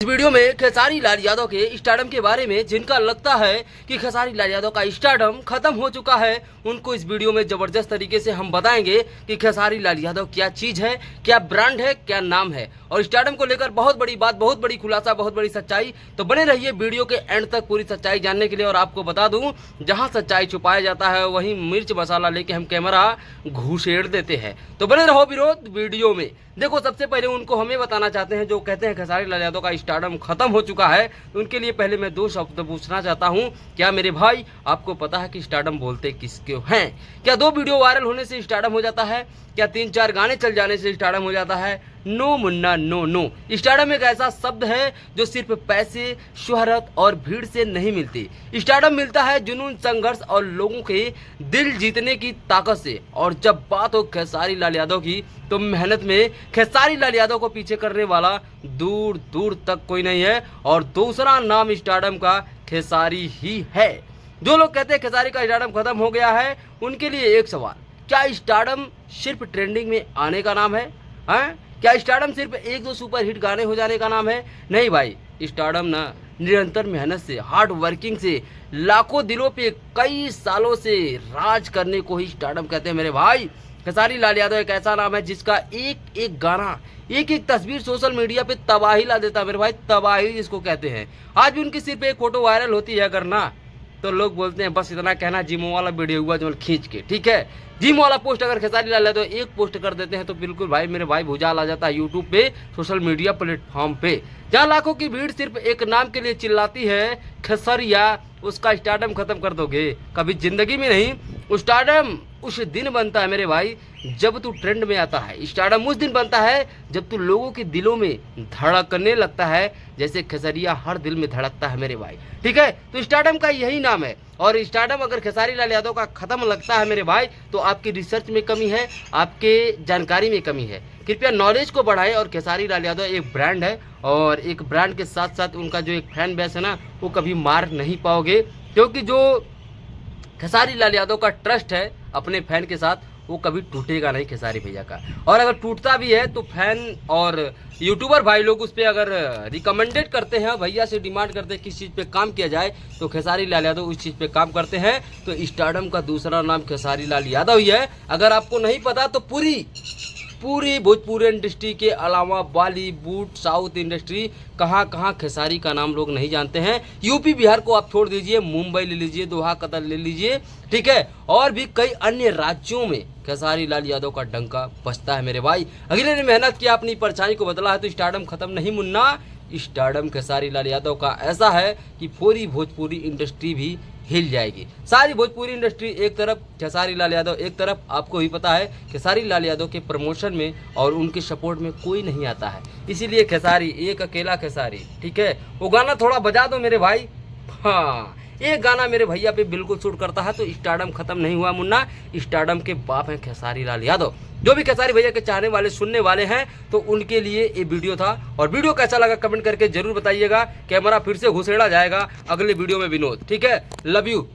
इस वीडियो में खेसारी लाल यादव के स्टारडम के बारे में जिनका लगता है कि खेसारी लाल यादव का स्टारडम खत्म हो चुका है, उनको इस वीडियो में जबरदस्त तरीके से हम बताएंगे कि खेसारी लाल यादव क्या चीज है, क्या ब्रांड है, क्या नाम है और स्टारडम को लेकर बहुत बड़ी बात, बहुत बड़ी खुलासा, बहुत बड़ी सच्चाई। तो बने रहिए वीडियो के एंड तक पूरी सच्चाई जानने के लिए। और आपको बता दूं, जहां सच्चाई छुपाया जाता है वहीं मिर्च मसाला लेके हम कैमरा घुसेड़ देते हैं। तो बने रहो विरोध वीडियो में। देखो, सबसे पहले उनको हमें बताना चाहते हैं जो कहते हैं खेसारी लाल यादव का स्टारडम खत्म हो चुका है, तो उनके लिए पहले मैं दो शब्द पूछना चाहता हूं। क्या मेरे भाई आपको पता है कि स्टारडम बोलते किसको हैं? क्या दो वीडियो वायरल होने से स्टारडम हो जाता है? क्या 3-4 गाने चल जाने से स्टारडम हो जाता है? No Munna, no no. Stardom एक ऐसा शब्द है जो सिर्फ पैसे, शोहरत और भीड़ से नहीं मिलती। स्टारडम मिलता है जुनून, संघर्ष और लोगों के दिल जीतने की ताकत से। और जब बात हो खेसारी लाल यादव की, तो मेहनत में खेसारी लाल यादव को पीछे करने वाला दूर दूर तक कोई नहीं है। और दूसरा नाम स्टारडम का खेसारी ही है। जो लोग कहते हैं खेसारी का स्टारडम खत्म हो गया है, उनके लिए एक सवाल, क्या स्टारडम सिर्फ ट्रेंडिंग में आने का नाम है? क्या स्टारडम सिर्फ 1-2 सुपर हिट गाने हो जाने का नाम है? नहीं भाई, स्टारडम ना निरंतर मेहनत से, हार्ड वर्किंग से, लाखों दिलों पे कई सालों से राज करने को ही स्टारडम कहते हैं मेरे भाई। खेसारी लाल यादव एक ऐसा नाम है जिसका एक एक गाना, एक एक तस्वीर सोशल मीडिया पे तबाही ला देता है मेरे भाई, तबाही जिसको कहते हैं। आज भी उनकी सिर्फ एक फोटो वायरल होती है अगर ना, तो लोग बोलते हैं बस इतना कहना, जिम वाला वीडियो हुआ जो खींच के, ठीक है, जिम वाला पोस्ट अगर खेसारी लाल यादव एक पोस्ट कर देते हैं तो बिल्कुल भाई मेरे भाई भुजाल आ जाता है यूट्यूब पे, सोशल मीडिया प्लेटफॉर्म पे। जहाँ लाखों की भीड़ सिर्फ एक नाम के लिए चिल्लाती है खेसरिया, उसका स्टारडम खत्म कर दोगे? कभी जिंदगी में नहीं। स्टारडम उस दिन बनता है मेरे भाई जब तू ट्रेंड में आता है। स्टारडम उस दिन बनता है जब तू लोगों के दिलों में धड़कने लगता है, जैसे खेसरिया हर दिल में धड़कता है मेरे भाई, ठीक है। तो स्टारडम का यही नाम है। और स्टारडम अगर खेसारी लाल यादव का खत्म लगता है मेरे भाई, तो आपकी रिसर्च में कमी है, आपके जानकारी में कमी है। कृपया नॉलेज को बढ़ाएं। और खेसारी लाल यादव एक ब्रांड है, और एक ब्रांड के साथ साथ उनका जो एक फैन बेस है ना, वो कभी मार नहीं पाओगे। क्योंकि जो खेसारी लाल यादव का ट्रस्ट है अपने फैन के साथ, वो कभी टूटेगा नहीं खेसारी भैया का। और अगर टूटता भी है तो फैन और यूट्यूबर भाई लोग उस पर अगर रिकमेंडेड करते हैं, भैया से डिमांड करते हैं किस चीज़ पे काम किया जाए, तो खेसारी लाल यादव उस चीज़ पे काम करते हैं। तो स्टारडम का दूसरा नाम खेसारी लाल यादव ही है। अगर आपको नहीं पता तो पूरी भोजपुरी इंडस्ट्री के अलावा बॉलीवुड, साउथ इंडस्ट्री, कहाँ कहाँ खेसारी का नाम लोग नहीं जानते हैं। यूपी बिहार को आप छोड़ दीजिए, मुंबई ले लीजिए, दोहा कतर ले लीजिए, ठीक है, और भी कई अन्य राज्यों में खेसारी लाल यादव का डंका बजता है मेरे भाई। अगले ने मेहनत किया, अपनी परछाई को बदला है, तो स्टारडम खत्म नहीं मुन्ना। स्टारडम खेसारी लाल यादव का ऐसा है कि पूरी भोजपुरी इंडस्ट्री भी हिल जाएगी। सारी भोजपुरी इंडस्ट्री एक तरफ, खेसारी लाल यादव एक तरफ। आपको ही पता है खेसारी लाल यादव के प्रमोशन में और उनके सपोर्ट में कोई नहीं आता है, इसीलिए खेसारी, एक अकेला खेसारी, ठीक है। वो गाना थोड़ा बजा दो मेरे भाई। हाँ, एक गाना मेरे भैया पे बिल्कुल सूट करता है। तो स्टारडम खत्म नहीं हुआ मुन्ना। स्टारडम के बाप हैं खेसारी लाल यादव। जो भी खेसारी भैया के चाहने वाले, सुनने वाले हैं, तो उनके लिए ये वीडियो था। और वीडियो कैसा लगा कमेंट करके जरूर बताइएगा। कैमरा फिर से घुसेड़ा जाएगा अगले वीडियो में विनोद, ठीक है। Love you.